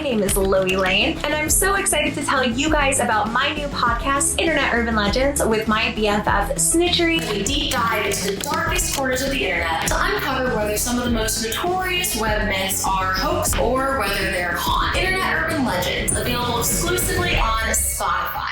name is LoeyLane, and I'm so excited to tell you guys about my new podcast, Internet Urban Legends, with my BFF, Sinister. We deep dive into the darkest corners of the internet to uncover whether some of the most notorious web myths are hoax or whether they're con. Internet Urban Legends, available exclusively on Spotify.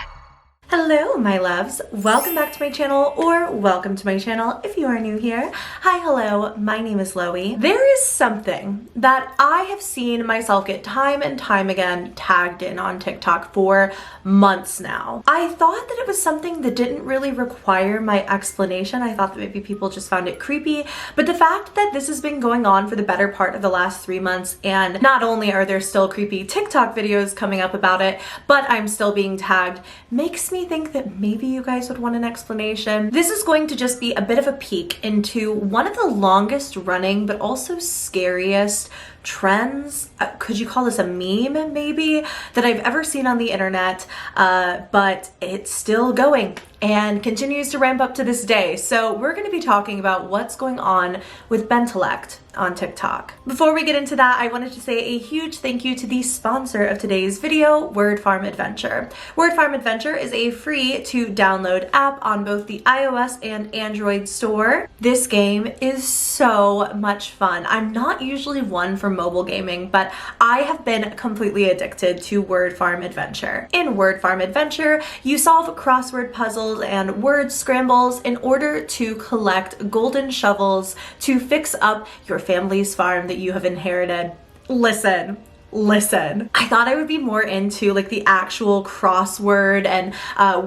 Hello, my loves. Welcome back to my channel, or welcome to my channel if you are new here. Hi, hello, my name is Loey. There is something that I have seen myself get time and time again tagged in on TikTok for months now. I thought that it was something that didn't really require my explanation. I thought that maybe people just found it creepy, but the fact that this has been going on for the better part of the last 3 months, and not only are there still creepy TikTok videos coming up about it, but I'm still being tagged, makes me think that maybe you guys would want an explanation. This is going to just be a bit of a peek into one of the longest running but also scariest trends, could you call this a meme maybe, that I've ever seen on the internet, but it's still going and continues to ramp up to this day. So we're going to be talking about what's going on with Bentellect on TikTok. Before we get into that, I wanted to say a huge thank you to the sponsor of today's video, Word Farm Adventure. Word Farm Adventure is a free to download app on both the iOS and Android store. This game is so much fun. I'm not usually one for mobile gaming, but I have been completely addicted to Word Farm Adventure. In Word Farm Adventure, you solve crossword puzzles and word scrambles in order to collect golden shovels to fix up your family's farm that you have inherited. Listen. I thought I would be more into like the actual crossword and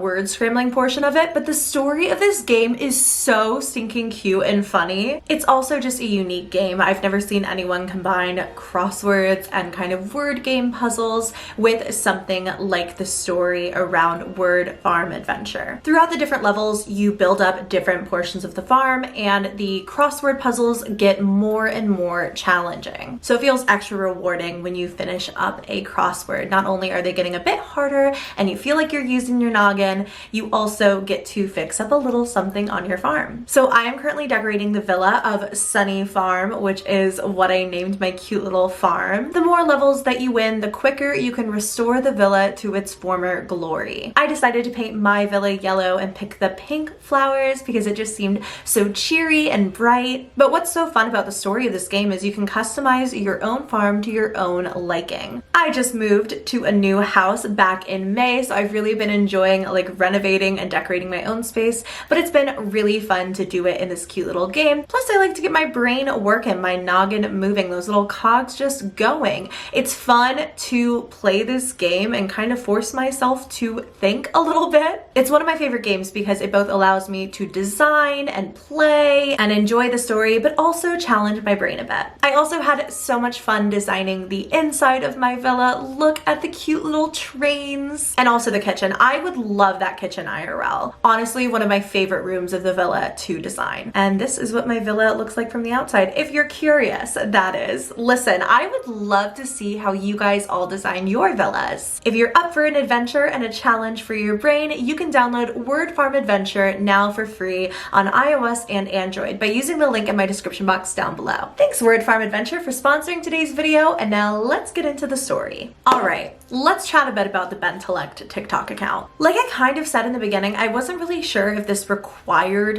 word scrambling portion of it, but the story of this game is so stinking cute and funny. It's also just a unique game. I've never seen anyone combine crosswords and kind of word game puzzles with something like the story around Word Farm Adventure. Throughout the different levels, you build up different portions of the farm, and the crossword puzzles get more and more challenging. So it feels extra rewarding when you finish up a crossword. Not only are they getting a bit harder and you feel like you're using your noggin, you also get to fix up a little something on your farm. So I am currently decorating the villa of Sunny Farm, which is what I named my cute little farm. The more levels that you win, the quicker you can restore the villa to its former glory. I decided to paint my villa yellow and pick the pink flowers because it just seemed so cheery and bright. But what's so fun about the story of this game is you can customize your own farm to your own liking. I just moved to a new house back in May, so I've really been enjoying like renovating and decorating my own space, but it's been really fun to do it in this cute little game. Plus I like to get my brain working, my noggin moving, those little cogs just going. It's fun to play this game and kind of force myself to think a little bit. It's one of my favorite games because it both allows me to design and play and enjoy the story, but also challenge my brain a bit. I also had so much fun designing the inside of my villa. Look at the cute little trains, and also the kitchen. I would love that kitchen IRL. Honestly, one of my favorite rooms of the villa to design. And this is what my villa looks like from the outside, if you're curious, that is. Listen, I would love to see how you guys all design your villas. If you're up for an adventure and a challenge for your brain, you can download Word Farm Adventure now for free on iOS and Android by using the link in my description box down below. Thanks Word Farm Adventure for sponsoring today's video, and now let's get into the story. Alright, let's chat a bit about the Bentellect TikTok account. Like I kind of said in the beginning, I wasn't really sure if this required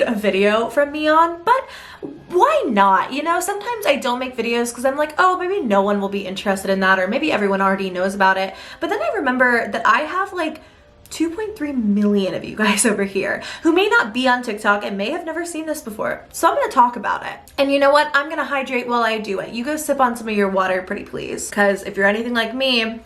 a video from me on, but why not? You know, sometimes I don't make videos because I'm like, oh, maybe no one will be interested in that, or maybe everyone already knows about it. But then I remember that I have like 2.3 million of you guys over here who may not be on TikTok and may have never seen this before. So I'm gonna talk about it. And you know what? I'm gonna hydrate while I do it. You go sip on some of your water, pretty please. Because if you're anything like me,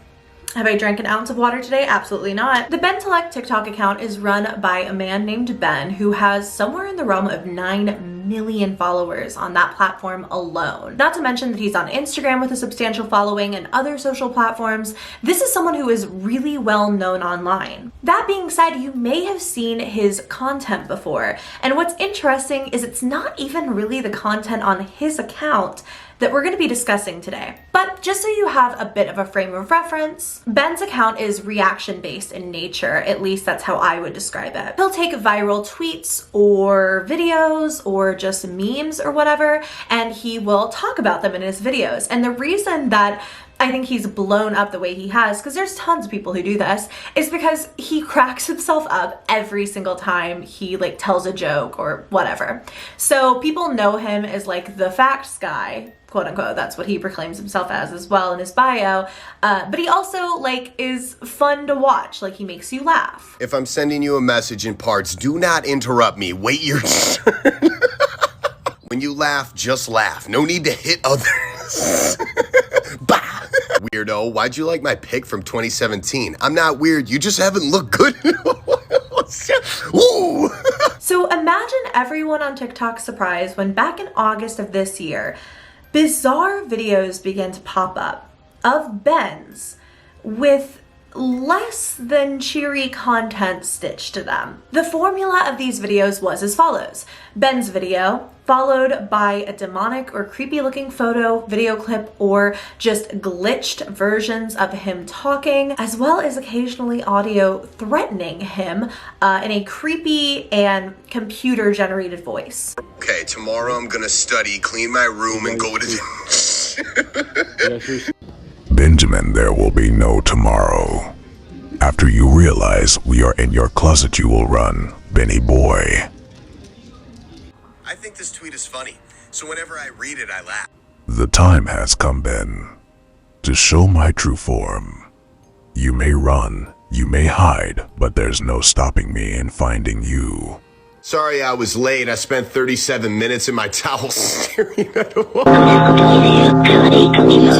have I drank an ounce of water today? Absolutely not. The Bentellect TikTok account is run by a man named Ben who has somewhere in the realm of 9 million followers on that platform alone. Not to mention that he's on Instagram with a substantial following and other social platforms. This is someone who is really well known online. That being said, you may have seen his content before. And what's interesting is it's not even really the content on his account that we're going to be discussing today. But just so you have a bit of a frame of reference, Ben's account is reaction-based in nature, at least that's how I would describe it. He'll take viral tweets or videos or just memes or whatever, and he will talk about them in his videos. And the reason that I think he's blown up the way he has, because there's tons of people who do this, is because he cracks himself up every single time he like tells a joke or whatever. So people know him as like the facts guy, quote unquote. That's what he proclaims himself as well in his bio. But he also like is fun to watch. Like he makes you laugh. If I'm sending you a message in parts, do not interrupt me. Wait your turn. When you laugh, just laugh. No need to hit others. Bah! Weirdo, why'd you like my pic from 2017? I'm not weird, you just haven't looked good. Ooh. So imagine everyone on TikTok's surprise when back in August of this year, bizarre videos began to pop up of Bens with less than cheery content stitched to them. The formula of these videos was as follows: Ben's video, followed by a demonic or creepy looking photo, video clip, or just glitched versions of him talking, as well as occasionally audio threatening him in a creepy and computer generated voice. Okay, tomorrow I'm gonna study, clean my room, and go to Benjamin, there will be no tomorrow. After you realize we are in your closet, you will run, Benny boy. I think this tweet is funny, so whenever I read it, I laugh. The time has come, Ben, to show my true form. You may run, you may hide, but there's no stopping me in finding you. Sorry I was late. I spent 37 minutes in my towel staring at a wall.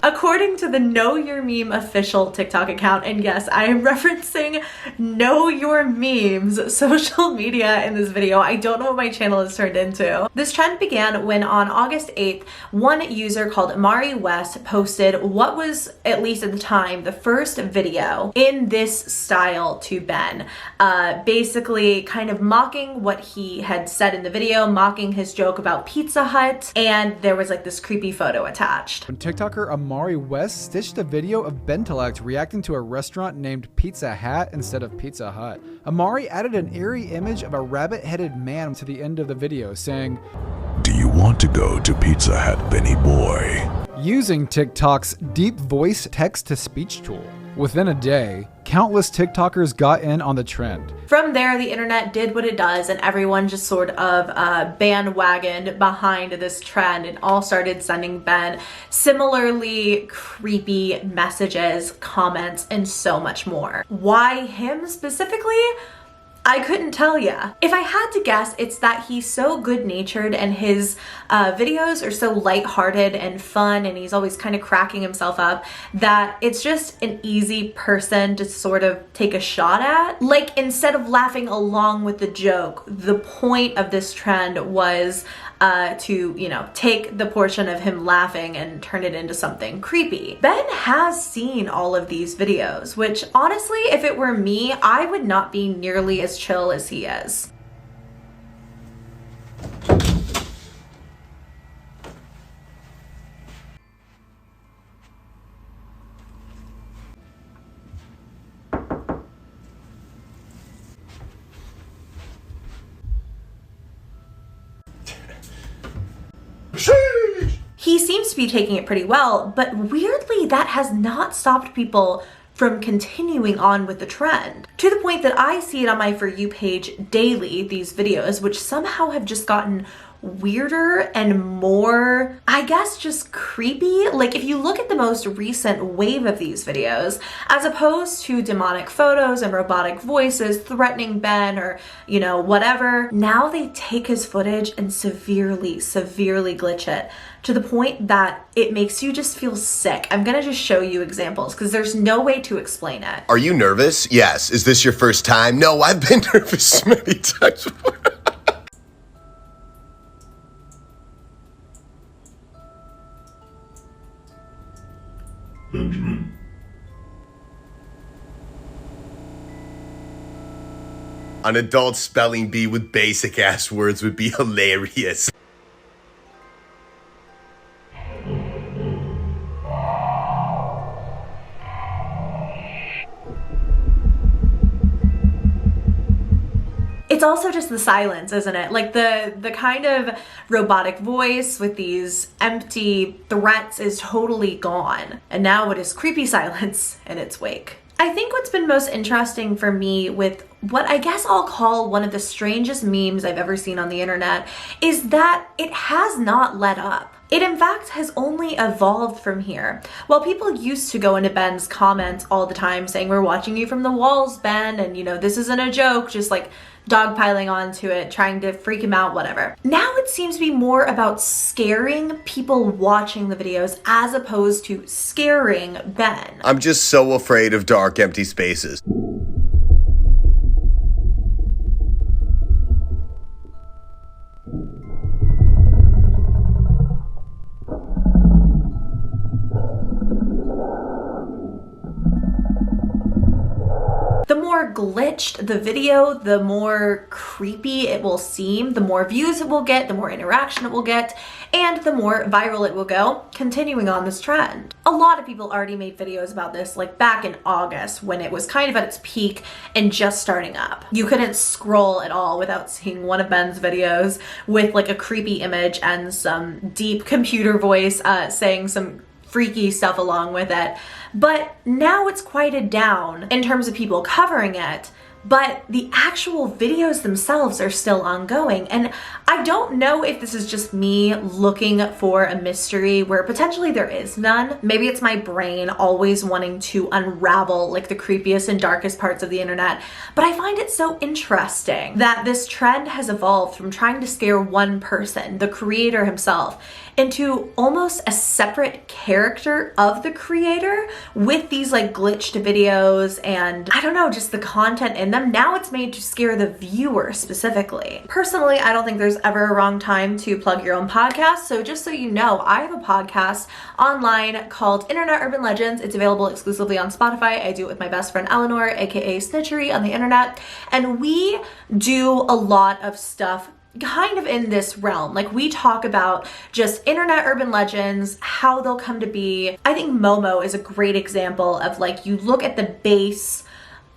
According to the Know Your Meme official TikTok account, and yes, I am referencing Know Your Memes social media in this video. I don't know what my channel has turned into. This trend began when on August 8th, one user called Amari West posted what was, at least at the time, the first video in this style to Ben. Basically kind of mocking what he had said in the video, mocking his joke about Pizza Hut, and there was like this creepy photo attached. When TikToker Amari West stitched a video of Bentellect reacting to a restaurant named Pizza Hat instead of Pizza Hut. Amari added an eerie image of a rabbit-headed man to the end of the video, saying, Do you want to go to Pizza Hut, Benny boy? Using TikTok's deep voice text-to-speech tool. Within a day, countless TikTokers got in on the trend. From there, the internet did what it does, and everyone just sort of bandwagoned behind this trend and all started sending Ben similarly creepy messages, comments, and so much more. Why him specifically? I couldn't tell ya. If I had to guess, it's that he's so good-natured and his videos are so lighthearted and fun, and he's always kind of cracking himself up, that it's just an easy person to sort of take a shot at. Like, instead of laughing along with the joke, the point of this trend was to, you know, take the portion of him laughing and turn it into something creepy. Ben has seen all of these videos, which honestly, if it were me, I would not be nearly as chill as he is. He seems to be taking it pretty well, but weirdly, that has not stopped people from continuing on with the trend. To the point that I see it on my For You page daily, these videos, which somehow have just gotten weirder and more, I guess, just creepy. Like, if you look at the most recent wave of these videos, as opposed to demonic photos and robotic voices threatening Ben or, you know, whatever, now they take his footage and severely glitch it to the point that it makes you just feel sick. I'm gonna just show you examples because there's no way to explain it. Are you nervous? Yes. Is this your first time? No, I've been nervous many times before. Benjamin. An adult spelling bee with basic ass words would be hilarious. It's also just the silence, isn't it? Like the kind of robotic voice with these empty threats is totally gone. And now it is creepy silence in its wake. I think what's been most interesting for me with what I guess I'll call one of the strangest memes I've ever seen on the internet is that it has not let up. It in fact has only evolved from here. While people used to go into Ben's comments all the time saying, "We're watching you from the walls, Ben, and this isn't a joke," just like dogpiling onto it, trying to freak him out, whatever. Now it seems to be more about scaring people watching the videos as opposed to scaring Ben. I'm just so afraid of dark, empty spaces. The more glitched the video, the more creepy it will seem, the more views it will get, the more interaction it will get, and the more viral it will go, continuing on this trend. A lot of people already made videos about this, like back in August when it was kind of at its peak and just starting up. You couldn't scroll at all without seeing one of Ben's videos with like a creepy image and some deep computer voice saying some freaky stuff along with it. But now it's quieted down in terms of people covering it, but the actual videos themselves are still ongoing. And I don't know if this is just me looking for a mystery where potentially there is none. Maybe it's my brain always wanting to unravel like the creepiest and darkest parts of the internet. But I find it so interesting that this trend has evolved from trying to scare one person, the creator himself, into almost a separate character of the creator with these like glitched videos and I don't know, just the content in them. Now it's made to scare the viewer specifically. Personally, I don't think there's ever a wrong time to plug your own podcast. So just so you know, I have a podcast online called Internet Urban Legends. It's available exclusively on Spotify. I do it with my best friend Eleanor, aka Snitchery on the internet. And we do a lot of stuff kind of in this realm. Like we talk about just internet urban legends, how they'll come to be. I think Momo is a great example of like you look at the base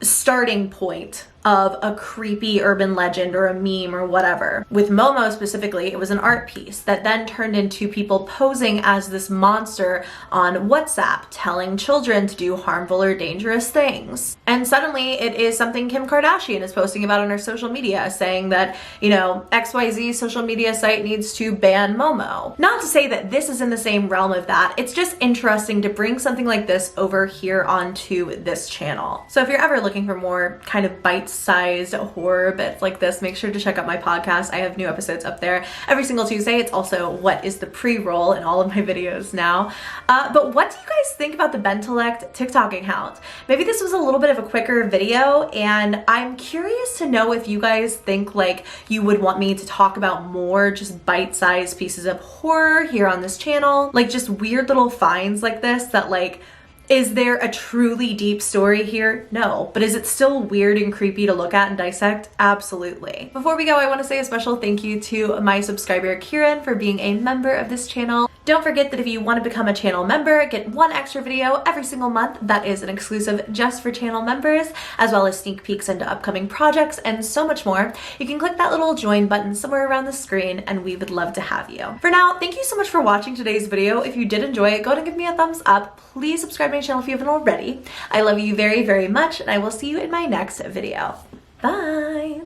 starting point of a creepy urban legend or a meme or whatever. With Momo specifically, it was an art piece that then turned into people posing as this monster on WhatsApp, telling children to do harmful or dangerous things. And suddenly it is something Kim Kardashian is posting about on her social media, saying that, XYZ social media site needs to ban Momo. Not to say that this is in the same realm of that, it's just interesting to bring something like this over here onto this channel. So if you're ever looking for more kind of bite-sized horror bits like this, make sure to check out my podcast. I have new episodes up there every single Tuesday. It's also what is the pre-roll in all of my videos now. But what do you guys think about the Bentellect TikTok account? Maybe this was a little bit of a quicker video, and I'm curious to know if you guys think like you would want me to talk about more just bite-sized pieces of horror here on this channel, like just weird little finds like this that like, is there a truly deep story here? No. But is it still weird and creepy to look at and dissect? Absolutely. Before we go, I want to say a special thank you to my subscriber Kieran for being a member of this channel. Don't forget that if you want to become a channel member, get one extra video every single month that is an exclusive just for channel members, as well as sneak peeks into upcoming projects and so much more. You can click that little join button somewhere around the screen and we would love to have you. For now, thank you so much for watching today's video. If you did enjoy it, go ahead and give me a thumbs up. Please subscribe to my channel if you haven't already. I love you very, very much, and I will see you in my next video. Bye!